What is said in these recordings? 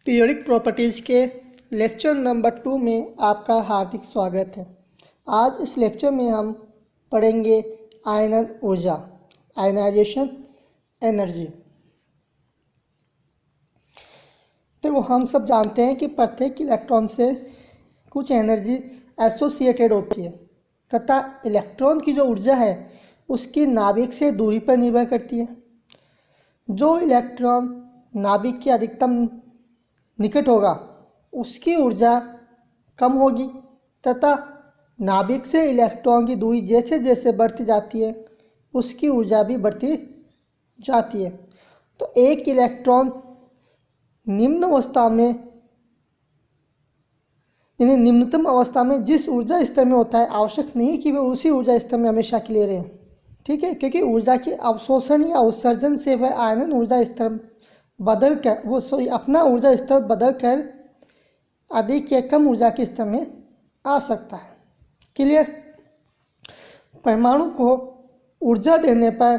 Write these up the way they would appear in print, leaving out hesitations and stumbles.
Periodic properties के lecture number 2 में आपका हार्दिक स्वागत है। आज इस लेक्चर में हम पढ़ेंगे आयनन ऊर्जा, आयनाइजेशन एनर्जी। तो हम सब जानते हैं कि प्रत्येक इलेक्ट्रॉन से कुछ एनर्जी एसोसिएटेड होती है तथा इलेक्ट्रॉन की जो ऊर्जा है उसकी नाभिक से दूरी पर निर्भर करती है। जो इलेक्ट्रॉन नाभिक के अधिकतम निकट होगा उसकी ऊर्जा कम होगी तथा नाभिक से इलेक्ट्रॉन की दूरी जैसे जैसे बढ़ती जाती है उसकी ऊर्जा भी बढ़ती जाती है। तो एक इलेक्ट्रॉन निम्न अवस्था में यानी निम्नतम अवस्था में जिस ऊर्जा स्तर में होता है आवश्यक नहीं कि वह उसी ऊर्जा स्तर में हमेशा के लिए रहे, ठीक है, क्योंकि ऊर्जा के अवशोषण या उत्सर्जन से वह आयनन ऊर्जा स्तर अपना ऊर्जा स्तर बदल कर अधिक या कम ऊर्जा के स्तर में आ सकता है। क्लियर। परमाणु को ऊर्जा देने पर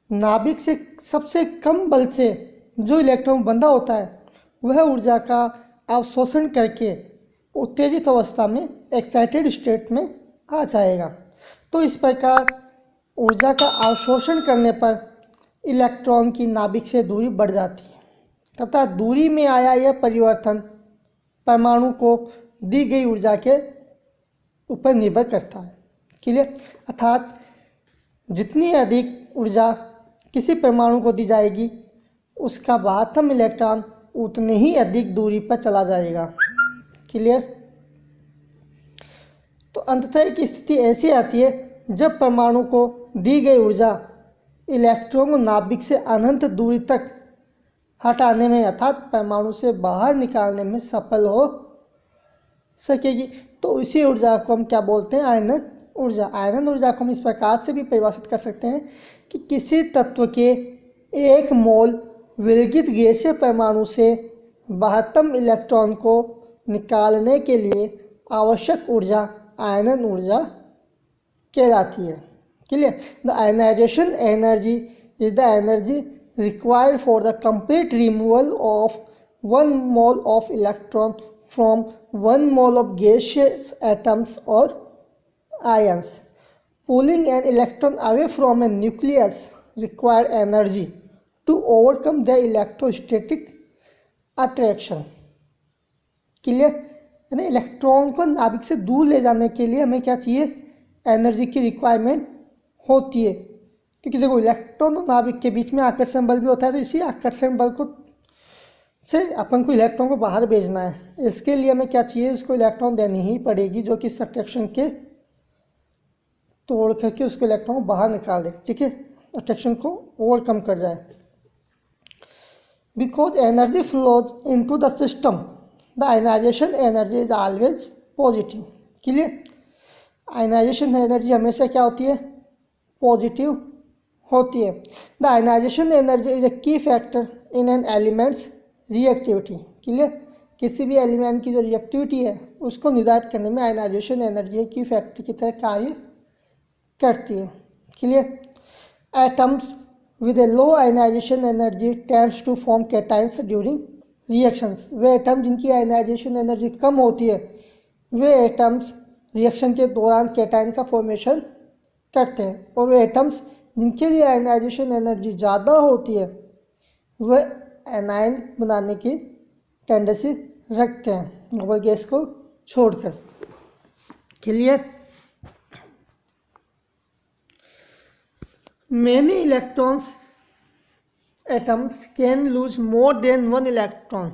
नाभिक से सबसे कम बल से जो इलेक्ट्रॉन बंधा होता है वह ऊर्जा का अवशोषण करके उत्तेजित अवस्था में एक्साइटेड स्टेट में आ जाएगा। तो इस प्रकार ऊर्जा का अवशोषण करने पर इलेक्ट्रॉन की नाभिक से दूरी बढ़ जाती है तथा दूरी में आया यह परिवर्तन परमाणु को दी गई ऊर्जा के ऊपर निर्भर करता है। क्लियर। अर्थात जितनी अधिक ऊर्जा किसी परमाणु को दी जाएगी उसका बाहत्तम इलेक्ट्रॉन उतने ही अधिक दूरी पर चला जाएगा। क्लियर। तो अंततः एक स्थिति ऐसी आती है जब परमाणु को दी गई ऊर्जा इलेक्ट्रॉन को नाभिक से अनंत दूरी तक हटाने में अर्थात परमाणु से बाहर निकालने में सफल हो सकेगी। तो इसी ऊर्जा को हम क्या बोलते हैं? आयनन ऊर्जा। आयनन ऊर्जा को हम इस प्रकार से भी परिभाषित कर सकते हैं कि किसी तत्व के 1 मोल विलगित गैसीय परमाणु से बाहत्तम इलेक्ट्रॉन को निकालने के लिए आवश्यक ऊर्जा आयनन ऊर्जा कहलाती है। Clear. The ionization energy is the energy required for the complete removal of 1 mole of electron from 1 mole of gaseous atoms or ions. Pulling an electron away from a nucleus require energy to overcome the electrostatic attraction. Clear. यानी electron को नाभिक से दूर ले जाने के लिए हमें क्या चाहिए? एनर्जी की रिक्वायरमेंट होती है, क्योंकि देखो इलेक्ट्रॉन और नाभिक के बीच में आकर्षण बल भी होता है। तो इसी आकर्षण बल को से अपन को इलेक्ट्रॉन को बाहर भेजना है। इसके लिए हमें क्या चाहिए? उसको इलेक्ट्रॉन देनी ही पड़ेगी जो कि इस अट्रैक्शन के तोड़ करके उसको इलेक्ट्रॉन को बाहर निकाल दे, ठीक है, अट्रैक्शन को ओवरकम कर जाए। Because energy flows into the system the ionisation energy is always positive. Clear. Ionisation energy हमेशा क्या होती है? पॉजिटिव होती है। The ionisation energy is a key factor in an element's reactivity. Clear. किसी भी एलिमेंट की जो रिएक्टिविटी है उसको निर्धारित करने में आयनाइजेशन एनर्जी की फैक्टर की तरह कार्य करती है। Clear. Atoms with a low ionisation energy tends to form cations during reactions. वे एटम जिनकी आयनाइजेशन एनर्जी कम होती है वे एटम्स रिएक्शन के दौरान कैटायन का फॉर्मेशन करते हैं, और वे एटम्स जिनके लिए आयनाइजेशन एनर्जी ज़्यादा होती है वह एनायन बनाने की टेंडेंसी रखते हैं नोबल गैस को छोड़कर। Clear. Many electrons atoms can lose more than 1 electron.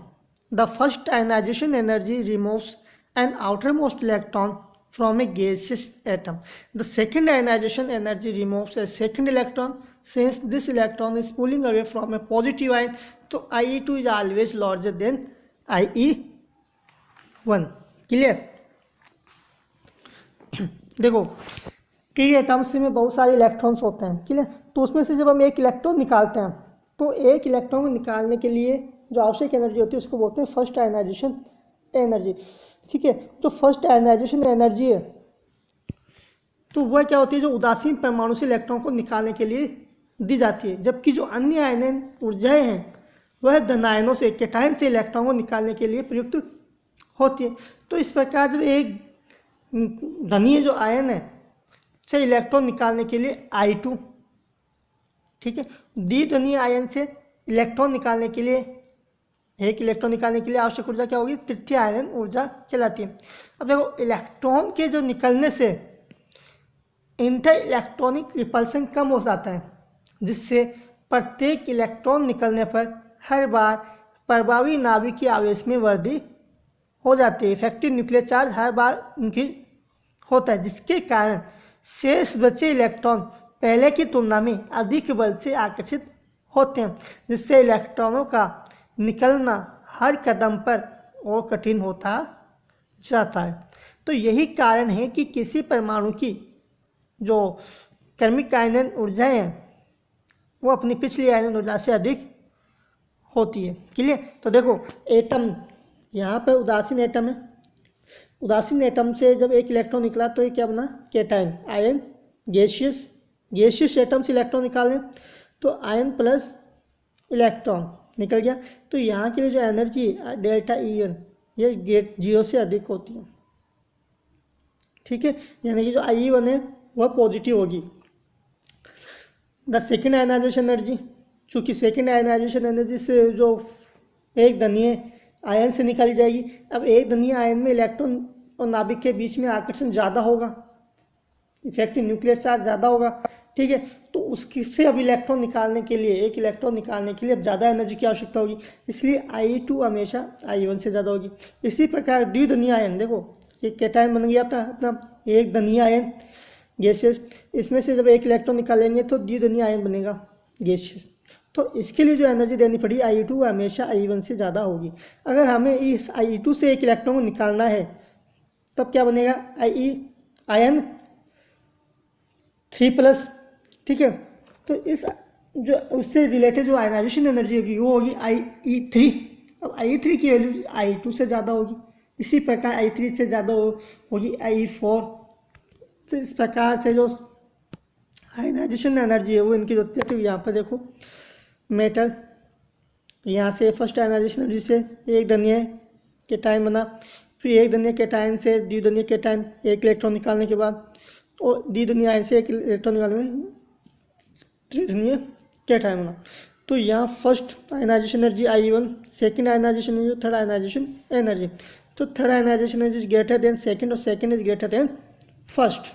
The first ionization energy removes an outermost electron from a gaseous atom. The second ionization energy removes a second electron. Since this electron is pulling away from a positive ion, so IE2 is always larger than IE1. Clear. देखो कई atoms में बहुत सारे electrons होते हैं। Clear. तो उसमें से जब हम एक इलेक्ट्रॉन निकालते हैं तो एक इलेक्ट्रॉन को निकालने के लिए जो आवश्यक एनर्जी होती है उसको बोलते हैं फर्स्ट आयनाइजेशन एनर्जी। ठीक है। जो फर्स्ट आयनाइजेशन एनर्जी है तो वह क्या होती है? जो उदासीन परमाणु से इलेक्ट्रॉन को निकालने के लिए दी जाती है, जबकि जो अन्य आयनन ऊर्जाएं हैं वह धन आयनों से कैटायन से इलेक्ट्रॉन को निकालने के लिए प्रयुक्त होती है। तो इस प्रकार जब एक धनीय जो आयन है से इलेक्ट्रॉन निकालने के लिए I2, ठीक है, द्विधनीय आयन से इलेक्ट्रॉन निकालने के लिए, एक इलेक्ट्रॉन निकालने के लिए आवश्यक ऊर्जा क्या होगी, तृतीय आयन ऊर्जा कहलाती है। अब देखो इलेक्ट्रॉन के जो निकलने से इंटर इलेक्ट्रॉनिक रिपल्सन कम हो जाता है, जिससे प्रत्येक इलेक्ट्रॉन निकलने पर हर बार प्रभावी नाभिकीय आवेश में वृद्धि हो जाती है। इफेक्टिव न्यूक्लियर चार्ज हर बार इंक्रीज होता है, जिसके कारण शेष बचे इलेक्ट्रॉन पहले की तुलना में अधिक बल से आकर्षित होते हैं, जिससे इलेक्ट्रॉनों का निकलना हर कदम पर और कठिन होता जाता है। तो यही कारण है कि किसी परमाणु की जो क्रमिक आयनन ऊर्जाएं हैं वो अपनी पिछली आयनन ऊर्जा से अधिक होती है। क्लियर? तो देखो एटम, यहाँ पर उदासीन एटम है, उदासीन एटम से जब एक इलेक्ट्रॉन निकला तो ये क्या बना, कैटायन आयन। गैसियस एटम से इलेक्ट्रॉन निकालें तो आयन प्लस इलेक्ट्रॉन निकल गया। तो यहाँ के लिए जो एनर्जी डेल्टा E1 ये गेट 0 से अधिक होती है, ठीक है, यानी कि जो I1 है वह पॉजिटिव होगी। द सेकेंड आयनाइजेशन एनर्जी, चूँकि सेकेंड आयनाइजेशन एनर्जी से जो एक धनीय आयन से निकाली जाएगी। अब एक धनीय आयन में इलेक्ट्रॉन और नाभिक के बीच में आकर्षण ज़्यादा होगा, इफेक्टिव न्यूक्लियर चार्ज ज़्यादा होगा, ठीक है। तो उसकी से अब इलेक्ट्रॉन निकालने के लिए, एक इलेक्ट्रॉन निकालने के लिए अब ज़्यादा एनर्जी की आवश्यकता होगी, इसलिए I2 हमेशा I1 से ज़्यादा होगी। इसी प्रकार द्विधनीय आयन, देखो ये कैटायन बन गया अपना एक धनीय आयन गैसियस, इसमें से जब एक इलेक्ट्रॉन निकालेंगे तो द्विधनीय आयन बनेगा गैसियस। तो इसके लिए जो एनर्जी देनी पड़ी I2 हमेशा I1 से ज़्यादा होगी। अगर हमें इस I2 से एक इलेक्ट्रॉन को निकालना है तब क्या बनेगा, आयन 3+, ठीक है। तो इस जो उससे रिलेटेड जो आयनाइजेशन एनर्जी होगी वो होगी IE3। अब IE3 की वैल्यू I2 से ज़्यादा होगी, इसी प्रकार I3 से ज़्यादा होगी IE4। तो इस प्रकार से जो आयनाइजेशन एनर्जी है वो इनकी होती है। तो यहाँ पर देखो मेटल, यहाँ से फर्स्ट आयनाइजेशन एनर्जी से एक धनीय कैटायन बना, फिर एक धनीय कैटायन से द्विधनीय कैटायन, एक इलेक्ट्रॉन निकालने के बाद, और द्विधनीय आयन से एक इलेक्ट्रॉन निकालने में त्रिधनीय कैटायन बना। तो यहाँ first ionization energy I1, second ionisation energy, third ionisation energy. तो third ionisation energy is greater than second और second is greater than first.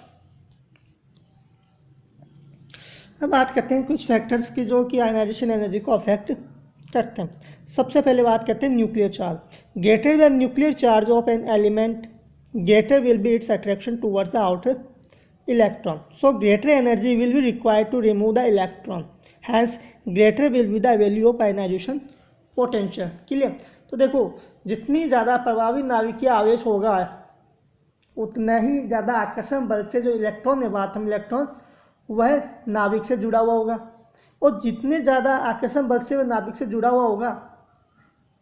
अब बात करते हैं कुछ फैक्टर्स की जो कि आयनाइजेशन एनर्जी को अफेक्ट करते हैं। सबसे पहले बात करते हैं nuclear charge. Greater the nuclear charge of an element, greater will be its attraction towards the outer electron. So greater energy will be required to remove the electron, hence greater will be the value of ionization potential. Clear? तो देखो जितनी ज़्यादा प्रभावी नाभिकीय आवेश होगा उतना ही ज़्यादा आकर्षण बल से जो इलेक्ट्रॉन है, वातम इलेक्ट्रॉन, वह नाभिक से जुड़ा हुआ होगा, और जितने ज़्यादा आकर्षण बल से वह नाभिक से जुड़ा हुआ होगा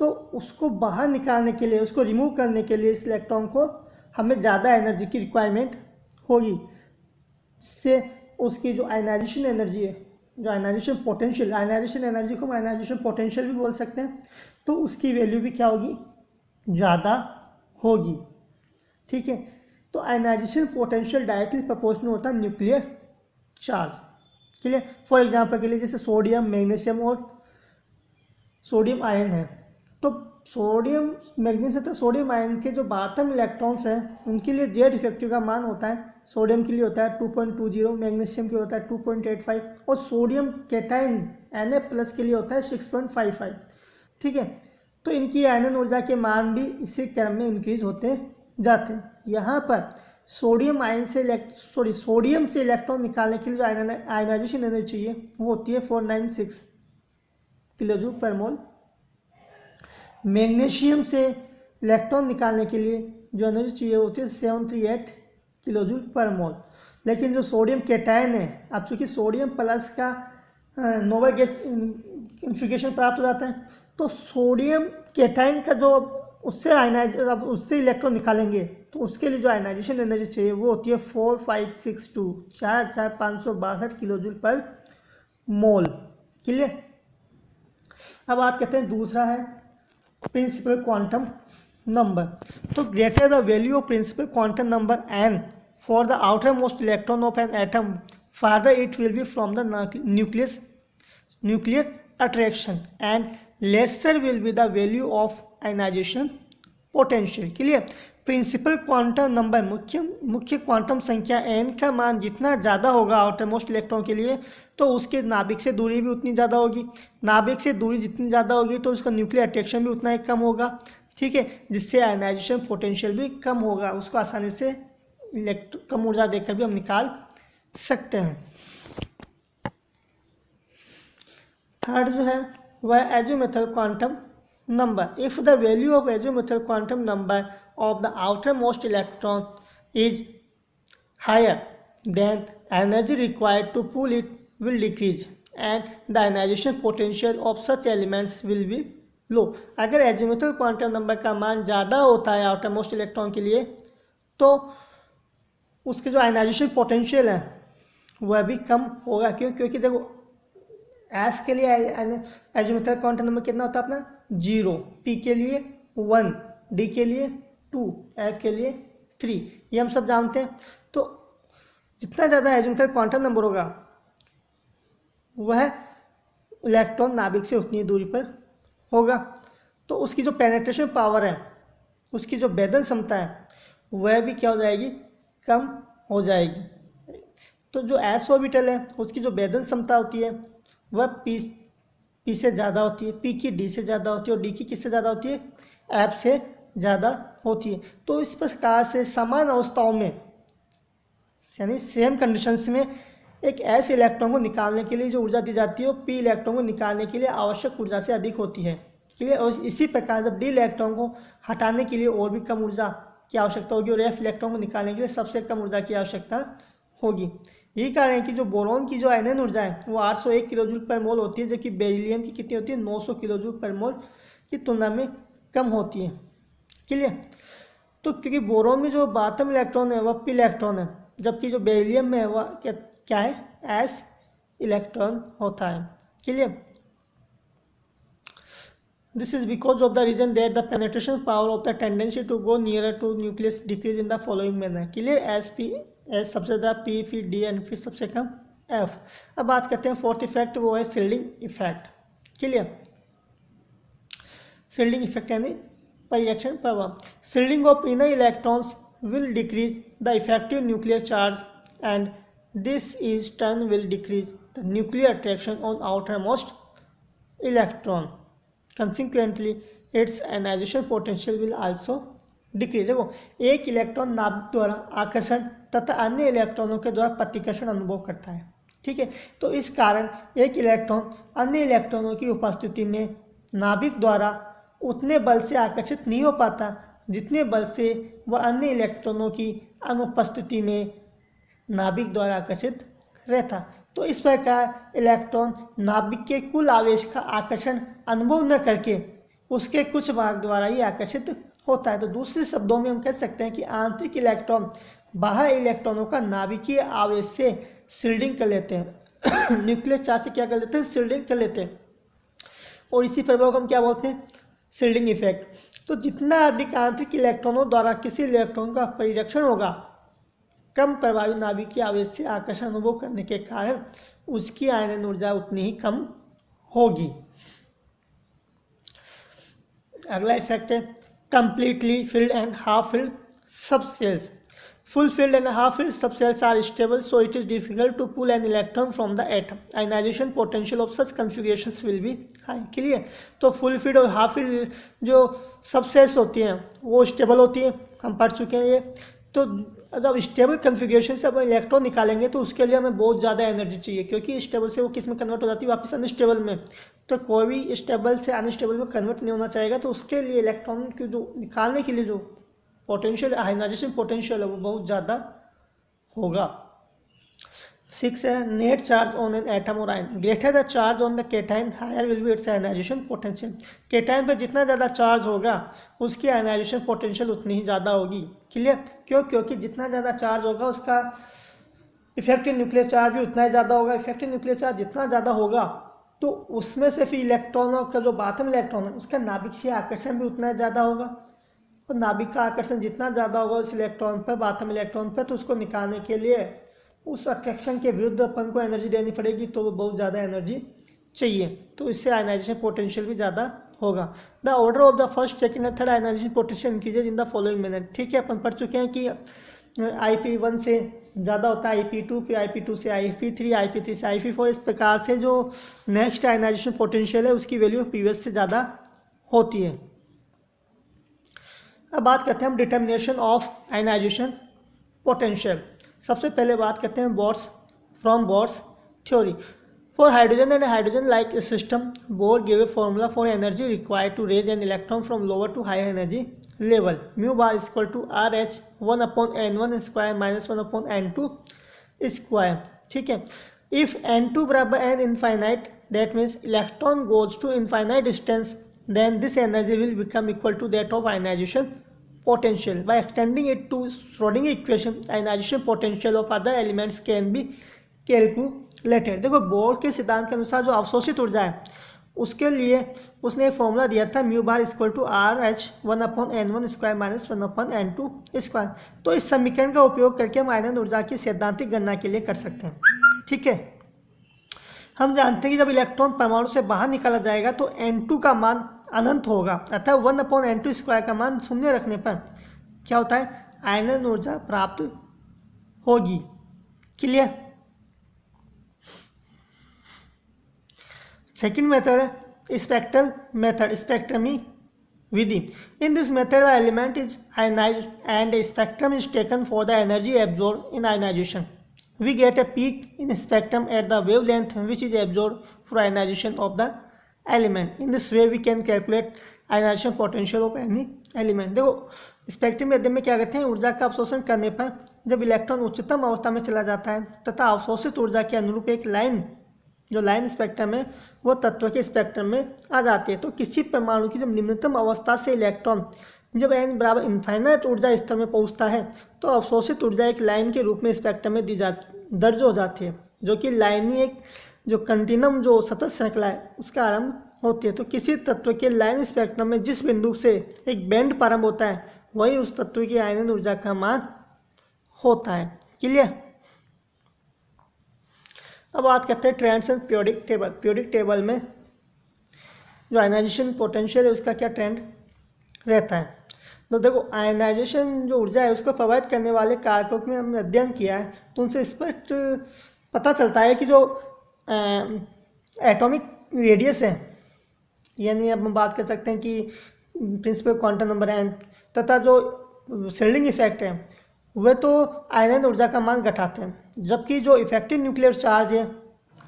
तो उसको बाहर निकालने के लिए, उसको रिमूव करने के लिए इस इलेक्ट्रॉन को हमें ज़्यादा एनर्जी की रिक्वायरमेंट होगी। इससे उसकी जो आयनाइजेशन एनर्जी है, जो आयनाइजेशन पोटेंशियल, आयनाइजेशन एनर्जी को हम आयनाइजेशन पोटेंशियल भी बोल सकते हैं, तो उसकी वैल्यू भी क्या होगी, ज़्यादा होगी, ठीक है। तो आयनाइजेशन पोटेंशियल डायरेक्टली प्रोपोर्शनल होता है nuclear charge. Clear? For example के लिए जैसे सोडियम, मैग्नीशियम और सोडियम आयन है, तो सोडियम मैग्नीशियम तो सोडियम आयन के जो बाटम इलेक्ट्रॉन्स हैं उनके लिए जेड इफेक्टिव का मान होता है, सोडियम के लिए होता है 2.20, मैग्नीशियम के लिए होता है 2.85, और सोडियम कैटायन Na+ के लिए होता है 6.55, ठीक है। तो इनकी आयनन ऊर्जा के मान भी इसी क्रम में इंक्रीज होते जाते हैं। यहाँ पर सोडियम आयन से सोडियम से इलेक्ट्रॉन निकालने के लिए जो आयनाइजेशन एनर्जी चाहिए वो होती है 496 किलोजूल पर मोल। मैग्नीशियम से इलेक्ट्रॉन निकालने के लिए जो एनर्जी चाहिए होती है 738 किलोजूल पर मोल। लेकिन जो सोडियम कैटायन है, अब चूँकि सोडियम प्लस का नोबल गैस कॉन्फ़िगरेशन प्राप्त हो जाता है, तो सोडियम कैटायन का जो उससे इलेक्ट्रॉन निकालेंगे तो उसके लिए जो आयनाइजेशन एनर्जी चाहिए वो होती है 4562 4562 किलोजूल पर मोल। क्लियर? अब बात करते हैं दूसरा है प्रिंसिपल क्वांटम नंबर। तो greater the value of principal quantum number n for the outermost electron of an atom farther it will be from the nuclear attraction and lesser will be the value of ionization potential। Clear. Principal quantum number मुख्य क्वांटम संख्या n का मान जितना ज़्यादा होगा outer most electron के लिए तो उसके नाभिक से दूरी भी उतनी ज़्यादा होगी, नाभिक से दूरी जितनी ज़्यादा होगी तो उसका न्यूक्लियर अट्रैक्शन भी उतना ही कम होगा, ठीक है, जिससे आयनाइजेशन पोटेंशियल भी कम होगा, उसको आसानी से कम ऊर्जा देकर भी हम निकाल सकते हैं। थर्ड जो है वह azimuthal quantum number. If the value of azimuthal quantum number of the outermost electron is higher then energy required to pull it will decrease and the ionization potential of such elements will be low। अगर azimuthal quantum number का मान ज़्यादा होता है outer most electron के लिए तो उसके जो आयनाइजेशन पोटेंशियल है वह भी कम होगा। क्यों? क्योंकि देखो एस के लिए एजिमुथल क्वांटम नंबर कितना होता है अपना 0, पी के लिए 1, डी के लिए 2, एफ के लिए 3, ये हम सब जानते हैं। तो जितना ज़्यादा एजिमुथल क्वांटम नंबर होगा वह इलेक्ट्रॉन नाभिक से उतनी दूरी पर होगा, तो उसकी जो पेनिट्रेशन पावर है, उसकी जो भेदन क्षमता है वह भी क्या हो जाएगी, कम हो जाएगी। तो जो एस ऑर्बिटल है उसकी जो भेदन क्षमता होती है वह पी से ज़्यादा होती है, पी की डी से ज़्यादा होती है और डी की किससे ज़्यादा होती है, एफ से ज़्यादा होती है। तो इस प्रकार से समान अवस्थाओं में यानी सेम कंडीशंस में एक एस इलेक्ट्रॉन को निकालने के लिए जो ऊर्जा दी जाती है वो पी इलेक्ट्रॉन को निकालने के लिए आवश्यक ऊर्जा से अधिक होती है। ठीक है, और इसी प्रकार जब डी इलेक्ट्रॉन को हटाने के लिए और भी कम ऊर्जा की आवश्यकता होगी और एफ इलेक्ट्रॉन को निकालने के लिए सबसे कम ऊर्जा की आवश्यकता होगी। यही कारण है कि जो बोरॉन की जो आयनन ऊर्जा है वो 801 किलोजूल पर मोल होती है, जबकि बेरिलियम की कितनी होती है, 900 किलोजूल पर मोल की तुलना में कम होती है। क्लियर। तो क्योंकि बोरॉन में जो बाटम इलेक्ट्रॉन है वह पी इलेक्ट्रॉन है, जबकि जो बेरिलियम में है वह क्या है, एस इलेक्ट्रॉन होता है। Clear. This is because of the reason that the penetration power of the tendency to go nearer to nucleus decrease in the following manner. Clear. S सबसे ज़्यादा, पी फिर डी एंड फिर सबसे कम F. अब बात करते हैं फोर्थ इफेक्ट, वो है shielding effect. Clear. Shielding effect यानी परिरक्षण प्रभाव। Shielding of inner electrons will decrease the effective nuclear charge and this is turn will decrease the nuclear attraction on outermost electron, consequently its ionization potential will also decrease। देखो एक electron नाभिक द्वारा आकर्षण तथा अन्य इलेक्ट्रॉनों के द्वारा प्रतिकर्षण अनुभव करता है, ठीक है। तो इस कारण एक इलेक्ट्रॉन अन्य इलेक्ट्रॉनों की उपस्थिति में नाभिक द्वारा उतने बल से आकर्षित नहीं हो पाता जितने बल से वह अन्य इलेक्ट्रॉनों की अनुपस्थिति में नाभिक द्वारा आकर्षित रहता। तो इस प्रकार इलेक्ट्रॉन नाभिक के कुल आवेश का आकर्षण अनुभव न करके उसके कुछ भाग द्वारा ही आकर्षित होता है। तो दूसरे शब्दों में हम कह सकते हैं कि आंतरिक इलेक्ट्रॉन बाह्य इलेक्ट्रॉनों का नाभिकीय आवेश से शिल्डिंग कर लेते हैं न्यूक्लियर चार्ज से क्या कर लेते हैं, शिल्डिंग कर लेते हैं, और इसी प्रभाव को हम क्या बोलते हैं, शिल्डिंग इफेक्ट। तो जितना अधिक आंतरिक इलेक्ट्रॉनों द्वारा किसी इलेक्ट्रॉन का परिरक्षण होगा, कम प्रभावी नाभिकीय आवेश से आकर्षण अनुभव करने के कारण उसकी आयनन ऊर्जा उतनी ही कम होगी। अगला इफेक्ट है completely filled and half filled subcells. Full filled and half filled subcells are stable, so it is difficult to pull an electron from the atom. Ionization potential of such configurations will be high। Clear. तो full field और half field जो subcells होती हैं वो stable होती हैं, हम पढ़ चुके हैं ये। तो जब स्टेबल कन्फिग्रेशन से अपन इलेक्ट्रॉन निकालेंगे तो उसके लिए हमें बहुत ज़्यादा एनर्जी चाहिए, क्योंकि स्टेबल से वो किस में कन्वर्ट हो जाती है, वापस अनस्टेबल में। तो कोई भी स्टेबल से अनस्टेबल में कन्वर्ट नहीं होना चाहेगा, तो उसके लिए इलेक्ट्रॉन की जो निकालने के लिए जो पोटेंशियल आयनाइजेशन पोटेंशियल है वो बहुत ज़्यादा होगा। 6 है net charge on an atom और ion. Greater the charge on the cation higher will be its ionisation potential. Cation पर जितना ज़्यादा चार्ज होगा उसकी आयनाइजेशन पोटेंशियल उतनी ही ज़्यादा होगी। क्लियर। क्यों? क्योंकि जितना ज़्यादा चार्ज होगा उसका इफेक्टिव न्यूक्लियर चार्ज भी उतना ही ज़्यादा होगा। इफेक्टिव न्यूक्लियर चार्ज जितना ज़्यादा होगा तो उसमें से फिर इलेक्ट्रॉनों का जो बाथम इलेक्ट्रॉन है उसका नाभिक से आकर्षण भी उतना ज़्यादा होगा, और नाभिक का आकर्षण जितना ज़्यादा होगा उस इलेक्ट्रॉन पर, बाथम इलेक्ट्रॉन पर, तो उसको निकालने के लिए उस अट्रैक्शन के विरुद्ध अपन को एनर्जी देनी पड़ेगी, तो वो बहुत ज़्यादा एनर्जी चाहिए, तो इससे आयनाइजेशन पोटेंशियल भी ज़्यादा होगा। The order of the first second and third ionization potential increases in the following manner. ठीक है, अपन पढ़ चुके हैं कि IP1 से ज़्यादा होता है IP2, फिर IP2 से IP3, IP3 से IP4, इस प्रकार से जो नेक्स्ट आयनाइजेशन पोटेंशियल है उसकी वैल्यू प्रीवियस से ज़्यादा होती है। अब बात करते हैं हम डिटर्मिनेशन ऑफ आयनाइजेशन पोटेंशियल। सबसे पहले बात करते हैं Bohr's theory. For hydrogen and hydrogen like system, Bohr give a formula for energy required to raise an electron from lower to higher energy level. Mu bar is equal to RH 1/n1 square minus 1/n2 square. ठीक है, if n2 बराबर n infinite, that means electron goes to infinite distance, then this energy will become equal to that of ionization potential. By extending it to Schrödinger equation, ionization potential of other elements can be calculated. देखो bore के सिद्धांत के अनुसार जो अवशोषित ऊर्जा है उसके लिए उसने एक फॉर्मूला दिया था, mu bar equal to RH 1/n1 square minus 1/n2 square. तो इस समीकरण का उपयोग करके हम आयनन ऊर्जा की सैद्धांतिक गणना के लिए कर सकते हैं। ठीक है, हम जानते हैं कि जब इलेक्ट्रॉन परमाणु से बाहर निकाला जाएगा तो N2 का मान अनंत होगा, अतः 1/n2 स्क्वायर का मान शून्य रखने पर क्या होता है, आयनन ऊर्जा प्राप्त होगी। क्लियर। सेकंड मेथड है स्पेक्ट्रल मेथड, स्पेक्ट्रमी विधि। In this method the element is ionised and a spectrum is taken for the energy absorbed in ionization. We get a peak in spectrum at the wavelength which is absorbed for ionization of the element. In this way we can calculate ionization potential of any element. देखो spectrum माध्यम में क्या करते हैं, ऊर्जा का अवशोषण करने पर जब इलेक्ट्रॉन उच्चतम अवस्था में चला जाता है तथा अवशोषित ऊर्जा के अनुरूप एक लाइन, जो लाइन स्पेक्ट्रम है वो तत्व के स्पेक्ट्रम में आ जाती है। तो किसी परमाणु की जब निम्नतम अवस्था से इलेक्ट्रॉन जब n बराबर इनफाइनाइट ऊर्जा स्तर में पहुंचता है तो अवशोषित ऊर्जा एक लाइन के रूप में स्पेक्ट्रम में दर्ज हो जाती है, जो कि लाइन ही एक जो कंटिन्यूम जो सतत श्रृंखला है उसका आरंभ होती है। तो किसी तत्व के लाइन स्पेक्ट्रम में जिस बिंदु से एक बैंड प्रारंभ होता है वही उस तत्व की आयनन ऊर्जा का मान होता है। क्लियर। अब बात करते हैं trends and periodic table. Periodic table में जो आयनाइजेशन पोटेंशियल है उसका क्या ट्रेंड रहता है। तो देखो आयनाइजेशन जो ऊर्जा है उसको प्रभावित करने वाले कारकों में हमने अध्ययन किया है, तो उनसे स्पष्ट पता चलता है कि जो एटॉमिक रेडियस है, यानी अब हम बात कर सकते हैं कि प्रिंसिपल क्वांटम नंबर n, तथा जो शेल्डिंग इफेक्ट है वह तो आयनन ऊर्जा का मान घटाते हैं, जबकि जो इफेक्टिव न्यूक्लियर चार्ज है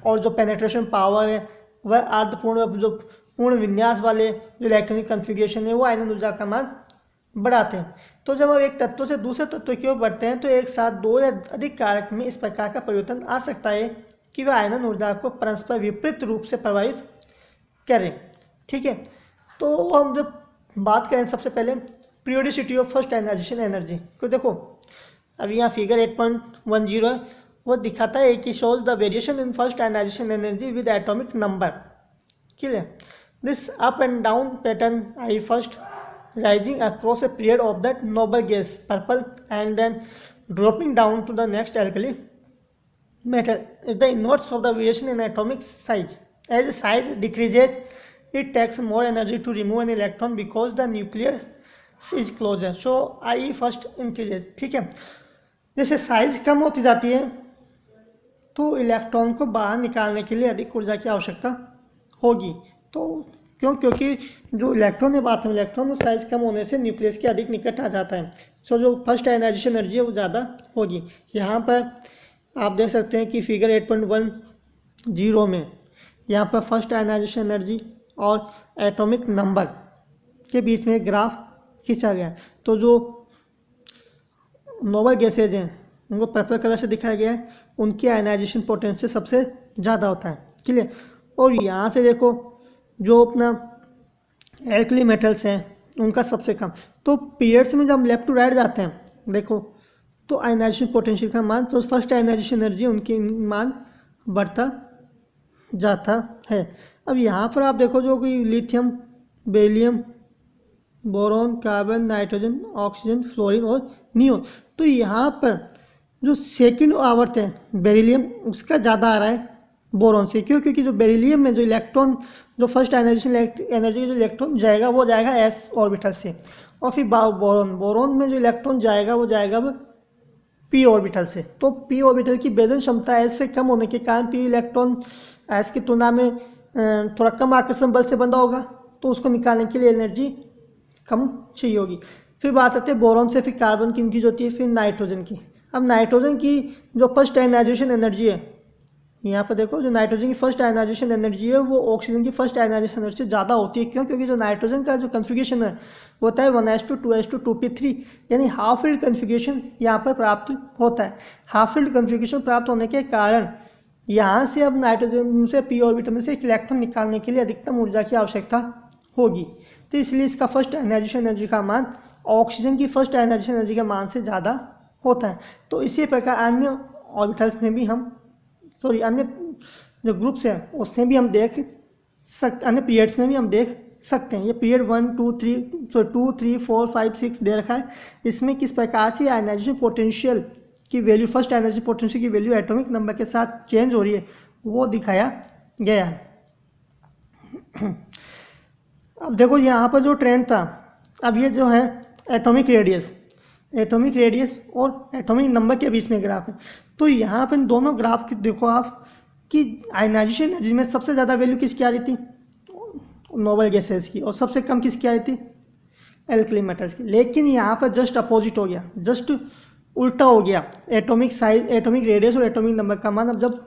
और जो पेनेट्रेशन पावर है वह अर्धपूर्ण जो पूर्ण विन्यास वाले जो इलेक्ट्रॉनिक कॉन्फ़िगरेशन है वो आयनन ऊर्जा का मान बढ़ाते हैं। तो जब हम एक तत्व से दूसरे तत्व की ओर बढ़ते हैं तो एक साथ दो या अधिक कारक में इस प्रकार का परिवर्तन आ सकता है कि वह आयनन ऊर्जा को परस्पर विपरीत रूप से प्रभावित करें। ठीक है, तो हम जब बात करें सबसे पहले periodicity of first ionization energy को, देखो अभी यहाँ फिगर 8.10 है, वो दिखाता है कि shows the variation in first ionization energy with atomic number. Clear. This up and down pattern I first rising across a period of that noble gas purple and then dropping down to the next alkali metal is the inverse of the variation in atomic size. As the size decreases, it takes more energy to remove an electron because the nucleus is closer. So I first increases. ठीक है, जैसे size कम होती जाती है तो electron को बाहर निकालने के लिए अधिक ऊर्जा की आवश्यकता होगी। तो क्योंकि जो इलेक्ट्रॉन है बात में इलेक्ट्रॉन साइज कम होने से न्यूक्लियस के अधिक निकट आ जाता है, सो जो फर्स्ट आयनाइजेशन एनर्जी है वो ज़्यादा होगी। यहाँ पर आप देख सकते हैं कि फिगर 8.10 में यहाँ पर फर्स्ट आयनाइजेशन एनर्जी और एटॉमिक नंबर के बीच में एक ग्राफ खींचा गया है। तो जो नोबल गैसेज हैं उनको पर्पल कलर से दिखाया गया है, उनकी आयनाइजेशन पोटेंशियल सबसे ज़्यादा होता है। क्लियर। और यहाँ से देखो जो अपना एल्कली मेटल्स हैं उनका सबसे कम। तो पीरियड्स में जब हम लेफ्ट टू राइट जाते हैं देखो तो आयनाइजेशन पोटेंशियल का मान, तो फर्स्ट आयनाइजेशन एनर्जी उनकी मान बढ़ता जाता है। अब यहाँ पर आप देखो जो कि lithium, beryllium, boron, carbon, nitrogen, oxygen, fluorine और नियोन, तो यहाँ पर जो सेकंड आवर्त है बेरिलियम उसका ज़्यादा आ रहा है बोरॉन से। क्यों? क्योंकि जो बेरिलियम में जो इलेक्ट्रॉन, जो फर्स्ट एनर्जी जो इलेक्ट्रॉन जाएगा वो जाएगा एस ऑर्बिटल से, और फिर बोरॉन में जो इलेक्ट्रॉन जाएगा वो जाएगा पी ऑर्बिटल से। तो पी ऑर्बिटल की भेदन क्षमता एस से कम होने के कारण पी इलेक्ट्रॉन एस की तुलना में थोड़ा कम आकर्षण बल से बंधा होगा, तो उसको निकालने के लिए एनर्जी कम चाहिए होगी। फिर बात आती है बोरॉन से फिर कार्बन की इंक्रीज होती है, फिर नाइट्रोजन की। अब नाइट्रोजन की जो फर्स्ट आयनाइजेशन एनर्जी है, यहाँ पर देखो जो नाइट्रोजन की फर्स्ट आयनाइजेशन एनर्जी है वो ऑक्सीजन की फर्स्ट आयनाइजेशन एनर्जी से ज़्यादा होती है। क्यों? क्योंकि जो नाइट्रोजन का जो कन्फिगरेशन है वो होता है 1s2 2s2 2p3, यानी हाफ फील्ड कन्फिगरेशन यहाँ पर प्राप्त होता है। हाफ फील्ड कन्फिगरेशन प्राप्त होने के कारण यहाँ से अब नाइट्रोजन से पी ऑर्बिटल में से एक इलेक्ट्रॉन निकालने के लिए अधिकतम ऊर्जा की आवश्यकता होगी। तो इसलिए इसका फर्स्ट आयनाइजेशन एनर्जी का मान ऑक्सीजन की फर्स्ट आयनाइजेशन एनर्जी के मान से ज़्यादा होता है। तो इसी प्रकार अन्य ऑर्बिटल्स में भी हम अन्य जो ग्रुप्स हैं उसमें भी हम देख सकते, अन्य पीरियड्स में भी हम देख सकते हैं। ये पीरियड 1 2 3 4 5 6 दे रखा है। इसमें किस प्रकार से आयनाइजेशन पोटेंशियल की वैल्यू, फर्स्ट आयनाइजेशन पोटेंशियल की वैल्यू एटॉमिक नंबर के साथ चेंज हो रही है वो दिखाया गया है। अब देखो यहाँ पर जो ट्रेंड था, अब ये जो है एटॉमिक रेडियस और एटॉमिक नंबर के बीच में ग्राफ है। तो यहाँ पर दोनों ग्राफ की देखो आप कि आयनाइजेशन एनर्जी में सबसे ज़्यादा वैल्यू किसकी आ रही थी, नोबल गैसेस की, और सबसे कम किसकी आ रही थी, एल्कली मेटल्स की। लेकिन यहाँ पर जस्ट अपोजिट हो गया, जस्ट उल्टा हो गया। एटॉमिक साइज, एटॉमिक रेडियस और एटॉमिक नंबर का मान अब जब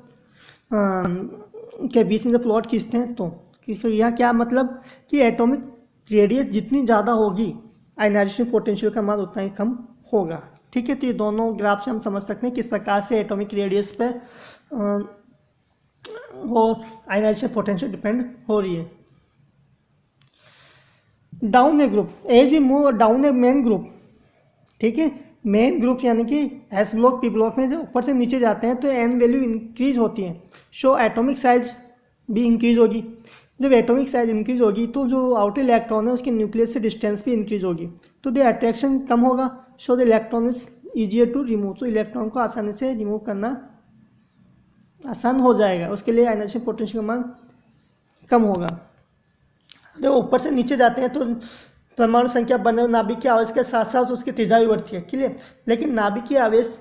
के बीच में जब प्लॉट खींचते हैं तो यहाँ क्या मतलब कि एटॉमिक रेडियस जितनी ज़्यादा होगी आयनाइजेशन पोटेंशियल का मान उतना ही कम होगा। ठीक है, तो ये दोनों ग्राफ से हम समझ सकते हैं किस प्रकार से एटॉमिक रेडियस पे और आयनाइजेशन पोटेंशियल डिपेंड हो रही है। Down a group, as we move down a main group, ठीक है, मेन ग्रुप यानी कि एस ब्लॉक पी ब्लॉक में जब ऊपर से नीचे जाते हैं तो एन वैल्यू इंक्रीज होती है, सो एटॉमिक साइज भी इंक्रीज होगी। जब एटॉमिक साइज इंक्रीज होगी तो जो आउटर इलेक्ट्रॉन है उसके न्यूक्लियस से डिस्टेंस भी इंक्रीज होगी, तो द अट्रैक्शन कम होगा, so the electron is easier to remove, तो इलेक्ट्रॉन को आसानी से रिमूव करना आसान हो जाएगा, उसके लिए आयनाइजेशन पोटेंशियल का मान कम होगा। जब ऊपर से नीचे जाते हैं तो परमाणु संख्या बढ़ने, नाभिक के आवेश के साथ साथ उसकी त्रिज्या भी बढ़ती है, क्लियर। लेकिन नाभिक की आवेश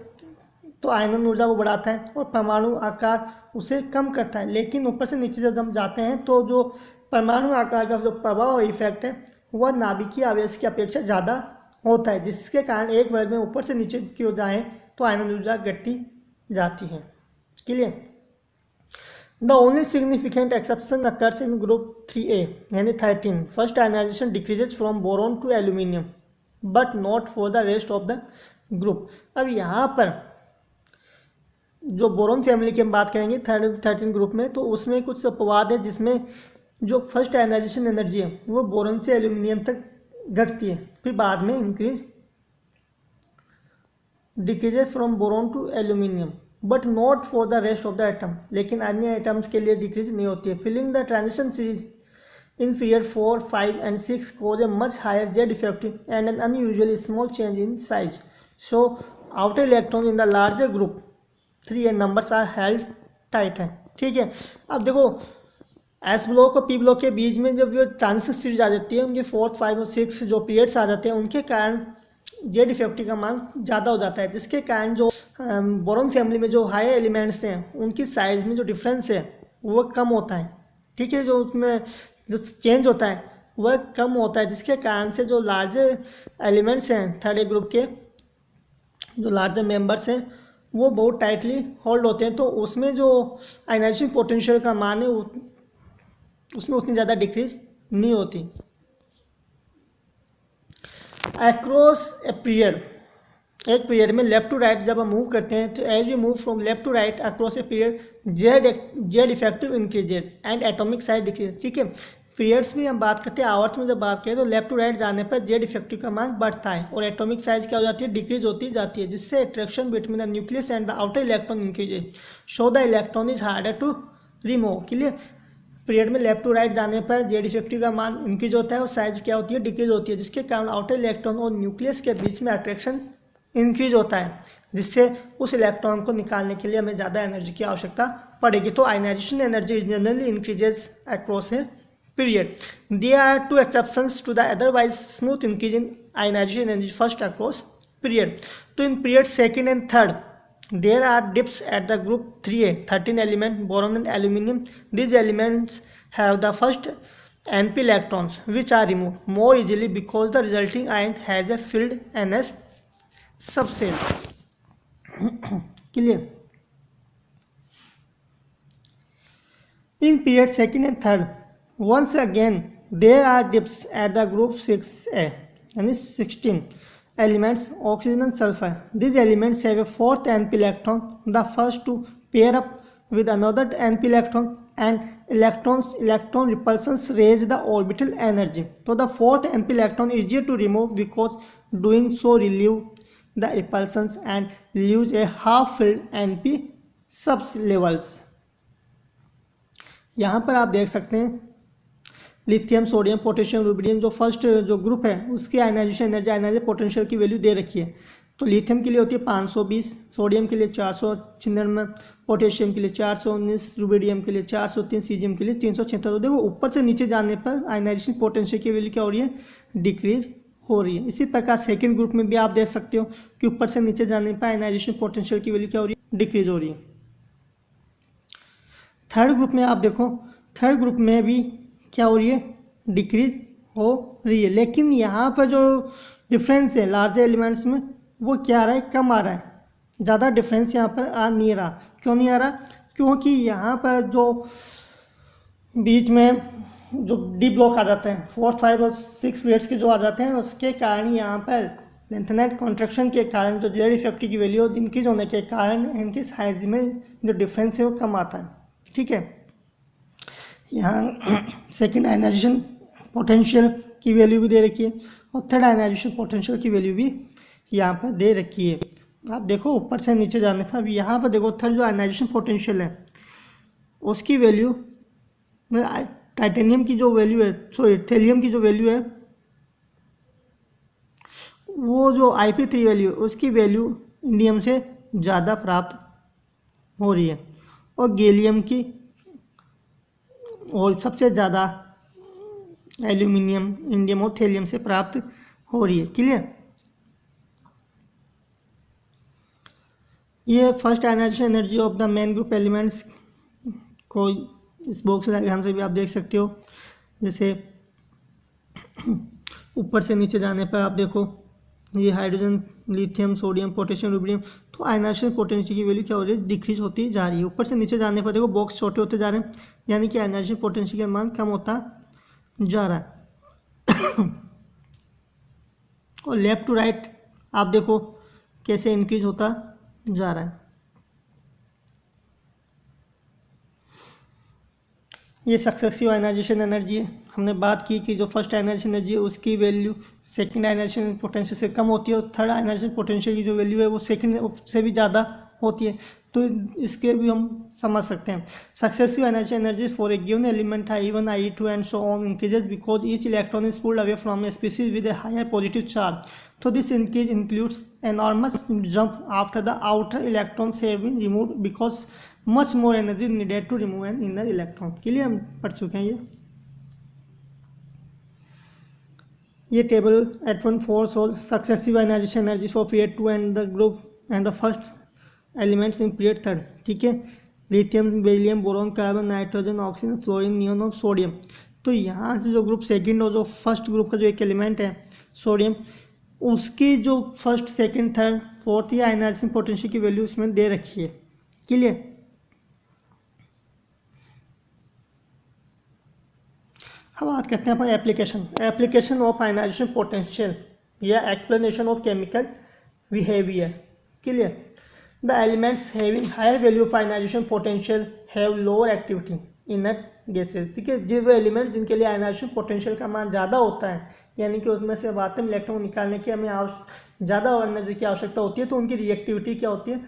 तो आयनन ऊर्जा को बढ़ाता है और परमाणु आकार उसे कम करता है। लेकिन ऊपर से नीचे जब हम जाते हैं तो जो परमाणु आकार का जो प्रभाव और इफेक्ट है वह नाभिकीय आवेश की अपेक्षा ज़्यादा होता है, जिसके कारण एक वर्ग में ऊपर से नीचे की ओर जाएँ तो आयनन ऊर्जा घटती जाती है, clear. The only significant exception occurs in group 3A यानी 13, first ionization decreases from boron to aluminium but not for the rest of the group. अब यहाँ पर जो बोरॉन फैमिली की हम बात करेंगे 13 ग्रुप में, तो उसमें कुछ अपवाद है जिसमें जो फर्स्ट आयनाइजेशन एनर्जी है वो बोरॉन से एल्यूमिनियम तक घटती है, फिर बाद में increase decreases from boron to aluminium but not for the rest of the atom, लेकिन अन्य एटम्स के लिए डिक्रीज नहीं होती है। Filling the transition series in period 4, 5 and 6 cause a much higher Z effective and an unusually small change in size. So outer electron in the larger group 3A numbers are held tight है, ठीक है। अब देखो S block और P block के बीच में जब जो ट्रांजिशन सीरीज आ जाती है, उनके 4, 5 और 6 जो पीरियड्स आ जाते हैं उनके कारण जेड इफेक्टिव का मान ज़्यादा हो जाता है, जिसके कारण जो बोरॉन फैमिली में जो हाई एलिमेंट्स हैं उनकी साइज़ में जो डिफरेंस है वो कम होता है, ठीक है। जो उसमें जो चेंज होता है वह कम होता है, जिसके कारण से जो लार्जर एलिमेंट्स हैं थर्ड ग्रुप के जो लार्जर मेंबर्स हैं वो बहुत टाइटली होल्ड होते हैं, तो उसमें जो आयनाइजेशन पोटेंशियल का मान है उसमें उतनी ज़्यादा डिक्रीज नहीं होती। अक्रॉस ए पीरियड, एक पीरियड में लेफ्ट टू राइट जब हम मूव करते हैं तो as we move from left to right across a period Z effective increases and atomic size decrease, ठीक है। पीरियड्स में हम बात करते हैं, आवर्त में जब बात करें तो लेफ्ट टू राइट जाने पर जेड इफेक्टिव का मान बढ़ता है और एटॉमिक साइज क्या हो जाती है, डिक्रीज होती जाती है, जिससे attraction between the nucleus and the outer electron increases, so the electron is harder to remove. Clear. Period में लेफ्ट टू राइट जाने पर जेड इफेक्टिव का मान इंक्रीज होता है और साइज क्या होती है, डिक्रीज होती है, जिसके कारण आउटर इलेक्ट्रॉन और न्यूक्लियस के बीच में अट्रैक्शन इंक्रीज होता है, जिससे उस इलेक्ट्रॉन को निकालने के लिए हमें ज़्यादा एनर्जी की आवश्यकता पड़ेगी। तो ionisation energy generally increases across a period. There are two exceptions to the otherwise smooth increase in ionisation energy first across period. तो in period second and third there are dips at the group 3a 13 element boron and aluminum. These elements have the first np electrons which are removed more easily because the resulting ion has a filled ns subshell. Clear. In period second and third once again there are dips at the group 6a and 16 elements oxygen and sulfur. These elements have a fourth np electron, the first to pair up with another np electron, and electron repulsions raise the orbital energy. So the fourth np electron is easier to remove because doing so relieve the repulsions and leaves a half filled np sublevels. यहाँ पर आप देख सकते हैं lithium, sodium, potassium, rubidium जो first जो group है उसकी आयनाइजेशन एनर्जी, आयनाइजेशन पोटेंशियल की वैल्यू दे रखी है। तो लिथियम के लिए होती है 520, सोडियम के लिए 496, पोटेशियम के लिए 419, रुबिडियम के लिए 403, सीजियम के लिए 376। तो देखो ऊपर से नीचे जाने पर आयनाइजेशन पोटेंशियल की वैल्यू क्या हो रही है, डिक्रीज हो रही है। इसी प्रकार सेकेंड ग्रुप में भी आप देख सकते हो कि ऊपर से नीचे जाने पर आयनाइजेशन पोटेंशियल की वैल्यू क्या हो रही है, डिक्रीज हो रही है। थर्ड ग्रुप में आप देखो, थर्ड ग्रुप में भी क्या हो रही है, डिक्रीज हो रही है। लेकिन यहाँ पर जो डिफरेंस है लार्ज एलिमेंट्स में वो क्या आ रहा है, कम आ रहा है, ज़्यादा डिफरेंस यहाँ पर आ नहीं रहा। क्यों नहीं आ रहा, क्योंकि यहाँ पर जो बीच में जो डी ब्लॉक आ जाते हैं 4, 5 और 6 वेट्स के जो आ जाते हैं, उसके कारण यहाँ पर लेंथेनाइट कॉन्ट्रैक्शन के कारण जो जेड इफेक्टिव की वैल्यू इंक्रीज होने के कारण इनके साइज में जो डिफरेंस है वो कम आता है। ठीक है। यहाँ सेकेंड आयनाइजेशन पोटेंशियल की वैल्यू भी दे रखी है और थर्ड आयनाइजेशन पोटेंशियल की वैल्यू भी यहाँ पर दे रखी है। आप देखो ऊपर से नीचे जाने पर, अब यहाँ पर देखो थर्ड जो आयनाइजेशन पोटेंशियल है उसकी वैल्यू में टाइटेनियम की जो वैल्यू है, सॉरी थेलियम की जो वैल्यू है, वो जो IP3 वैल्यू है उसकी वैल्यू इंडियम से ज़्यादा प्राप्त हो रही है और गैलियम की और सबसे ज़्यादा एल्यूमिनियम, इंडियम और थेलियम से प्राप्त हो रही है। क्लियर। ये first ionization energy of the main group elements को इस बॉक्स डायग्राम से भी आप देख सकते हो। जैसे ऊपर से नीचे जाने पर आप देखो ये hydrogen, lithium, sodium, potassium, rubidium, तो आयनाइजेशन पोटेंशियल की वैल्यू क्या हो रही है, डिक्रीज होती जा रही है। ऊपर से नीचे जाने पर देखो बॉक्स छोटे होते जा रहे हैं, यानी कि आयनाइजेशन पोटेंशियल का मान कम होता जा रहा है। और लेफ्ट टू राइट आप देखो कैसे इंक्रीज होता जा रहा है। ये सक्सेसिव आयनाइजेशन एनर्जी है। हमने बात की कि जो फर्स्ट आयनाइजेशन एनर्जी है उसकी वैल्यू सेकंड आयनाइजेशन पोटेंशियल से कम होती है और थर्ड आयनाइजेशन पोटेंशियल की जो वैल्यू है वो सेकंड से भी ज़्यादा होती है। तो इसके भी हम समझ सकते हैं। Successive ionisation energy for a given element I1, I2 and so on increases because each electron is pulled away from a species with a higher positive charge. तो this increase includes enormous jump after the outer electrons have been removed because much more energy needed to remove an inner electron। के लिए हम पढ़ चुके हैं ये table at 1-4 shows successive ionization energies of period 2 and the group and the first elements in period 3। ठीक है। Lithium, beryllium, boron, carbon, nitrogen, oxygen, fluorine, neon और सोडियम। तो यहाँ से जो ग्रुप सेकंड और जो फर्स्ट ग्रुप का जो एक एलिमेंट है सोडियम, उसकी जो फर्स्ट, सेकंड, थर्ड, फोर्थ या आयनाइजेशन पोटेंशियल की वैल्यू इसमें दे रखी है। क्लियर। अब बात करते हैं अपन एप्लीकेशन ऑफ आयनाइजेशन पोटेंशियल या explanation of chemical behaviour. Clear. The elements having higher value of ionization potential have lower activity inert gases. ठीक है। जो एलिमेंट जिनके लिए आयनाइजेशन पोटेंशियल का मान ज़्यादा होता है, यानी कि उसमें से आटम इलेक्ट्रॉन निकालने की हमें ज़्यादा एनर्जी की आवश्यकता होती है, तो उनकी रिएक्टिविटी क्या होती है,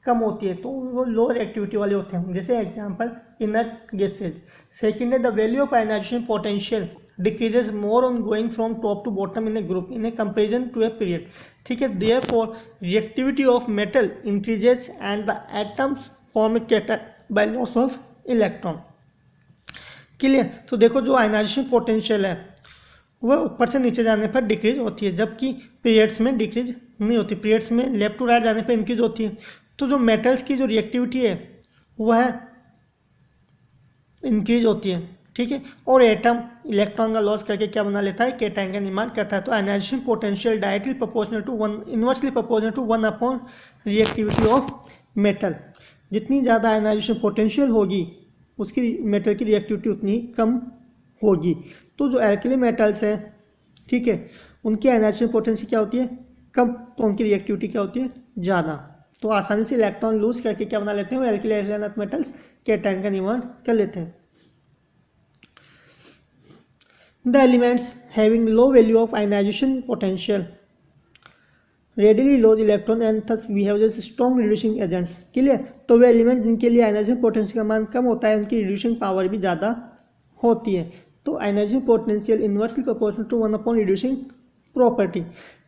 कम होती है, तो वो लो रिएक्टिविटी वाले होते हैं। जैसे एग्जांपल इनर्ट गैसेज। सेकंड है the value of ionization potential decreases more on going from top to bottom in a group in a comparison to a period. ठीक है, therefore reactivity of metal increases and the atoms form scattered by loss of electron. Clear. तो देखो जो ionization potential है वह ऊपर से नीचे जाने पर डिक्रीज होती है, जबकि पीरियड्स में डिक्रीज नहीं होती। पीरियड्स में लेफ्ट टू राइट जाने पर इंक्रीज होती है। तो जो मेटल्स की जो रिएक्टिविटी है वह इंक्रीज होती है। ठीक है, और एटम इलेक्ट्रॉन का लॉस करके क्या बना लेता है, केटायन का निर्माण करता है। तो ionization potential directly proportional to 1 inversely proportional to 1 upon reactivity of metal. जितनी ज़्यादा आयनाइजेशन पोटेंशियल होगी उसकी मेटल की रिएक्टिविटी उतनी कम होगी। तो जो एल्कली मेटल्स हैं, ठीक है, उनकी आयनाइजेशन पोटेंशियल क्या होती है, कम, तो उनकी रिएक्टिविटी क्या होती है, ज़्यादा। तो आसानी से इलेक्ट्रॉन लूज करके क्या बना लेते हैं, वो एल्कली अर्थ मेटल्स केटायन का निर्माण कर लेते हैं। The elements having low value of ionization potential readily loss electron and thus behave as strong reducing agents. Clear. तो वे एलिमेंट जिनके लिए आयनाइजेशन पोटेंशियल का मान कम होता है उनकी रिड्यूसिंग पावर भी ज़्यादा होती है। तो ionization potential inversely proportional to 1 upon reducing property.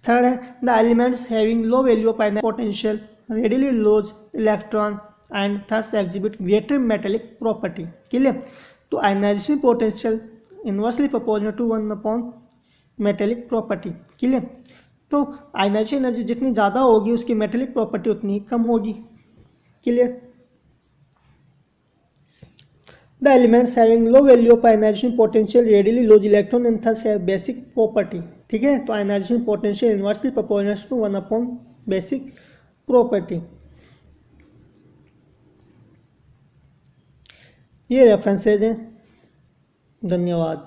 Third है the elements having low value of ionization potential readily loss electron and thus exhibit greater metallic property. Clear. तो ionization potential inversely proportional to 1 upon metallic property. Clear. तो ionisation energy जितनी ज़्यादा होगी उसकी metallic property उतनी ही कम होगी। Clear. The elements having low value of ionization potential readily loss electron and thus have basic property. ठीक है, तो ionization potential inversely proportional to 1 upon basic property. ये रेफरेंसेज हैं। धन्यवाद।